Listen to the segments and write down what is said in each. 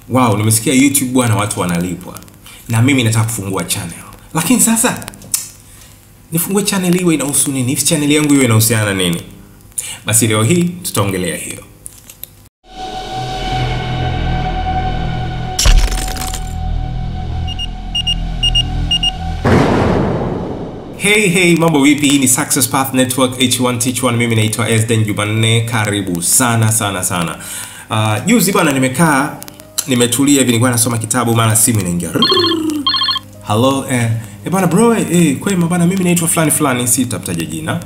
Wow, nimesikia YouTube bwana watu wanalipwa. Na mimi nataka kufungua channel. Lakini sasa nifungue channel iwe inahusu nini? If channel yangu iwe inahusiana na nini? Basi leo hii tutaongelea hiyo. Hey, mambo vipi? Hii ni Success Path Network H1 Teach 1. Mimi naitwa Esden Jumanne. Karibu sana. Juzi bwana nimetulia hivi, nilikuwa nasoma kitabu, mara simu inaingia. Hello, bwana bro, kwema bwana, mimi naitwa fulani, sitamtaja jina.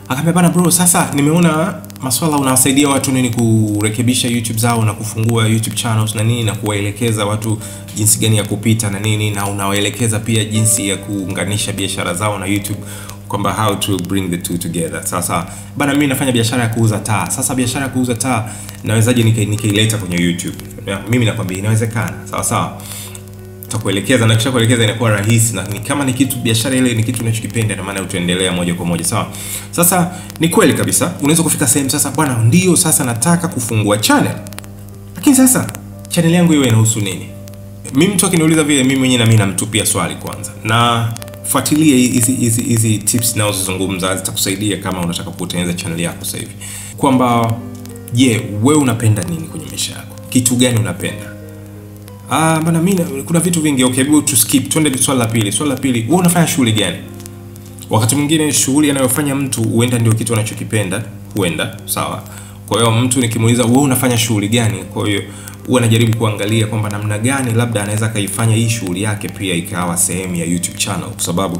Akamwambia bwana bro, sasa nimeona masuala unawasaidia watu nini kurekebisha YouTube zao na kufungua YouTube channels na nini, na kuwaelekeza watu jinsi gani ya kupita na nini, na unawaelekeza pia jinsi ya kuunganisha biashara zao na YouTube, kwamba how to bring the two together. Sasa bwana, mimi nafanya biashara ya kuuza taa. Sasa biashara ya kuuza taa nawezaje nikaileta kwenye YouTube? Mimi nakwambia inawezekana. Sawa. Tutakuelekeza, na kisha kuelekeza inakuwa rahisi, na kama ni kitu biashara ile ni kitu unachokipenda, na maana utaendelea moja kwa moja. Sawa. Sasa ni kweli kabisa unaweza kufika sehemu sasa, bwana ndio sasa nataka kufungua channel. Lakini sasa channel yangu iwe inahusu nini? Mimi mtu akiniuliza vile, mimi mwenyewe na mimi namtupia swali kwanza. Na fuatilia hizi tips ninazozungumza, zitakusaidia kama unataka kutengeneza channel yako sasa hivi. Kwamba wewe unapenda nini kwenye maisha yako? Kitu gani unapenda? Bana mimi kuna vitu vingi. Okay, hebu tu skip. Twende swali la pili. Swali la pili, wewe unafanya shughuli gani? Wakati mwingine shughuli anayofanya mtu huenda ndio kitu anachokipenda, huenda, sawa. Kwa hiyo mtu nikimuuliza wewe unafanya shughuli gani, kwa hiyo huwa anajaribu kuangalia kwamba namna gani labda anaweza kaifanya hii shughuli yake pia ikawa sehemu ya YouTube channel, kwa sababu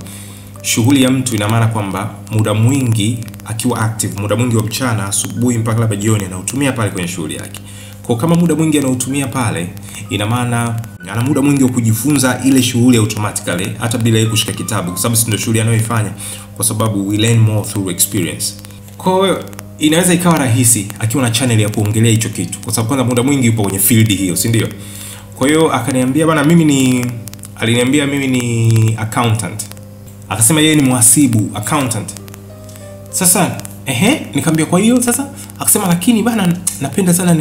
shughuli ya mtu ina maana kwamba muda mwingi akiwa active, muda mwingi wa mchana, asubuhi mpaka labda jioni, anautumia pale kwenye shughuli yake. Kwa kama muda mwingi anautumia pale, ina maana ana muda mwingi wa kujifunza ile shughuli automatically, hata bila yeye kushika kitabu, kwa sababu ndio shughuli anayoifanya, kwa sababu we learn more through experience. Kwa hiyo inaweza ikawa rahisi akiwa na channel ya kuongelea hicho kitu, kwa sababu kwanza muda mwingi yupo kwenye field hiyo, si ndio? Kwa hiyo akaniambia bana, aliniambia mimi ni accountant. Akasema yeye ni mhasibu, accountant. Sasa nikamwambia kwa hiyo sasa, akasema lakini bana napenda sana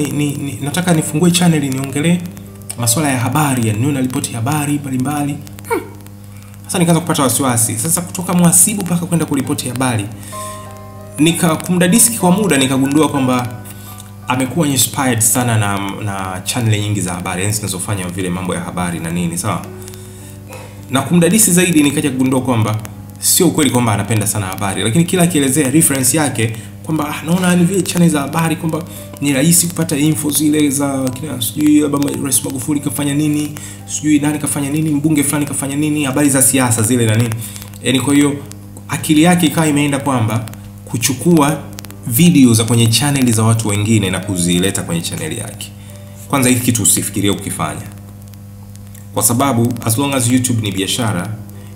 nataka nifungue channel niongelee masuala ya habari, yani nione ripoti ya habari mbalimbali. Sasa nikaanza kupata wasiwasi. Sasa kutoka mhasibu mpaka kwenda kuripoti habari, kumdadisi kwa muda, nikagundua kwamba amekuwa inspired sana na channel nyingi za habari, yani zinazofanya vile mambo ya habari na nini, sawa. Na kumdadisi zaidi nikaja kugundua kwamba sio ukweli kwamba anapenda sana habari, lakini kila akielezea reference yake kwamba naona ni vile channel za habari kwamba ni rahisi kupata info zile za kina sijui labda Rais Magufuli kafanya nini, sijui nani kafanya nini, mbunge fulani kafanya nini, habari za siasa zile na nini. Yani kwa hiyo akili yake ikawa imeenda kwamba kuchukua video za kwenye channel za watu wengine na kuzileta kwenye channel yake. Kwanza hiki kitu usifikirie ukifanya, kwa sababu as long as YouTube ni biashara,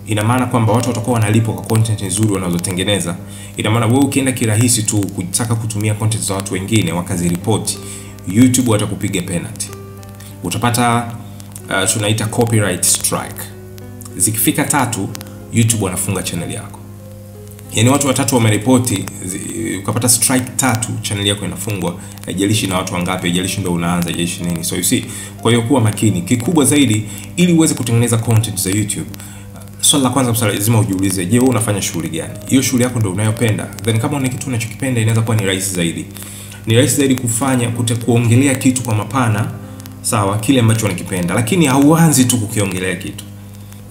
ina maana kwamba watu watakuwa wanalipwa kwa content nzuri wanazotengeneza. Ina maana wewe ukienda kirahisi tu kutaka kutumia content za watu wengine wakaziripoti, YouTube watakupiga penalty. Utapata tunaita copyright strike. Zikifika 3, YouTube wanafunga channel yako. Yani watu 3 wameripoti, ukapata strike 3, channel yako inafungwa. Haijalishi na watu wangapi, haijalishi ndio unaanza, haijalishi nini. So you see, kwa hiyo kuwa makini. Kikubwa zaidi ili uweze kutengeneza content za YouTube, swali la kwanza lazima ujiulize, wewe unafanya shughuli gani? Hiyo shughuli yako ndio unayopenda. Then kama una kitu unachokipenda, inaweza kuwa ni rahisi zaidi. Ni rahisi zaidi kufanya kuongelea kitu kwa mapana, sawa, kile ambacho unakipenda. Lakini hauanzi tu kukiongelea kitu.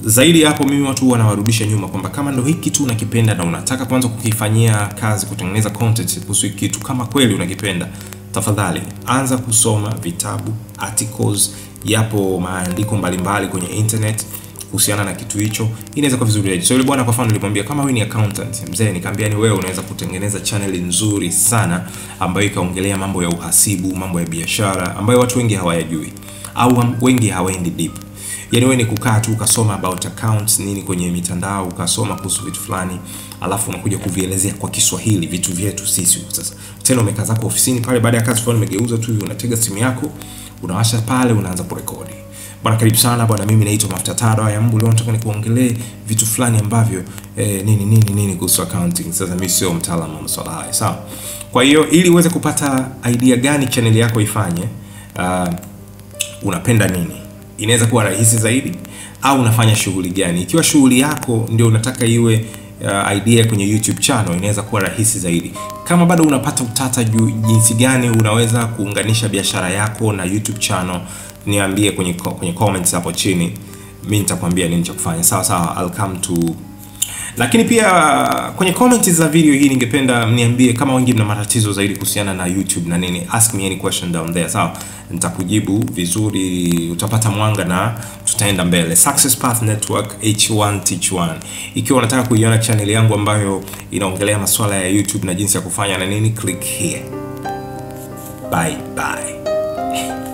Zaidi hapo mimi watu wanawarudisha nyuma kwamba kama ndio hiki kitu unakipenda na unataka kwanza kukifanyia kazi, kutengeneza content kuhusu hiki kitu, kama kweli unakipenda, tafadhali anza kusoma vitabu, articles, yapo maandiko mbalimbali kwenye internet kuhusiana na kitu hicho. Inaweza kuwa vizuri zaidi. So yule bwana kwa mfano nilimwambia kama wewe ni accountant mzee, nikamwambia ni wewe unaweza kutengeneza channel nzuri sana ambayo ikaongelea mambo ya uhasibu, mambo ya biashara ambayo watu wengi hawayajui au wengi hawaendi deep. Yani wewe ni kukaa tu ukasoma about accounts nini kwenye mitandao, ukasoma kuhusu vitu fulani, alafu unakuja kuvielezea kwa Kiswahili vitu vyetu sisi. Sasa tena umekaa zako ofisini pale, baada ya kazi fulani umegeuza tu hivi, unatega simu yako, unawasha pale, unaanza kurekodi. Bwana karibu sana bwana, mimi naitwa Mafuta Taro ya Mbu, leo nataka nikuongelee vitu fulani ambavyo nini kuhusu accounting. Sasa mimi sio mtaalamu wa masuala haya, sawa. Kwa hiyo ili uweze kupata idea gani channel yako ifanye, unapenda nini. Inaweza kuwa rahisi zaidi, au unafanya shughuli gani. Ikiwa shughuli yako ndio unataka iwe idea kwenye YouTube channel, inaweza kuwa rahisi zaidi. Kama bado unapata utata jinsi gani unaweza kuunganisha biashara yako na YouTube channel, niambie kwenye comments hapo chini. Mimi nitakwambia nini cha kufanya. Sawa sawa, I'll come to. Lakini pia kwenye comments za video hii ningependa mniambie kama wengi mna matatizo zaidi kuhusiana na YouTube na nini. Ask me any question down there. Sawa, nitakujibu vizuri, utapata mwanga na tutaenda mbele. Success Path Network, H1 Teach 1. Ikiwa unataka kuiona channel yangu ambayo inaongelea masuala ya YouTube na jinsi ya kufanya na nini, click here. Bye bye.